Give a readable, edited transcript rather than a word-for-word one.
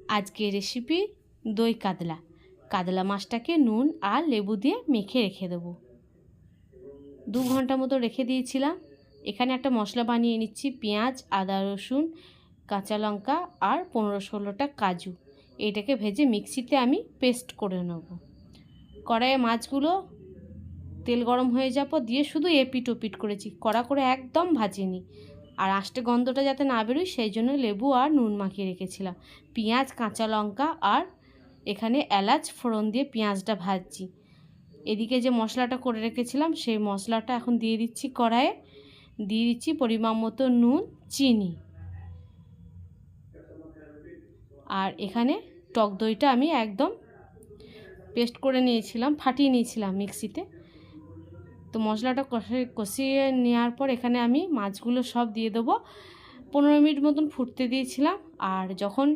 আজকের রেসিপি দই কাতলা। কাতলা মাছটাকে নুন আর লেবু দিয়ে মেখে রেখে দেবো। 2 ঘন্টা মতো রেখে দিয়েছিলাম। এখানে একটা মশলা বানিয়ে নিচ্ছি। পেঁয়াজ, আদা, রসুন, কাঁচা লঙ্কা আর 15-16টা কাজু। এটাকে ভেজে মিক্সিতে আমি পেস্ট করে নেব। কড়াইয়ে মাছগুলো তেল গরম হয়ে যাওয়ার পর দিয়ে শুধু এপিট ওপিট করেছি, কড়া করে একদম ভাজিনি। আর আষ্টে গন্ধটা যাতে না বেরোয় সেই জন্য লেবু আর নুন মাখিয়ে রেখেছিলাম। পেঁয়াজ, কাঁচা লঙ্কা আর এখানে এলাচ ফোড়ন দিয়ে পেঁয়াজটা ভাজছি। এদিকে যে মশলাটা করে রেখেছিলাম সেই মশলাটা এখন দিয়ে দিচ্ছি কড়াইয়ে। দিয়ে দিচ্ছি পরিমাণ মতো নুন, চিনি। আর এখানে টক দইটা আমি একদম পেস্ট করে নিয়েছিলাম, ফাটিয়ে নিয়েছিলাম মিক্সিতে। তো মশলাটা কষিয়ে নেওয়ার পর এখানে আমি মাছগুলো সব দিয়ে দেবো। 15 মিনিট মতন ফুটতে দিয়েছিলাম। আর যখন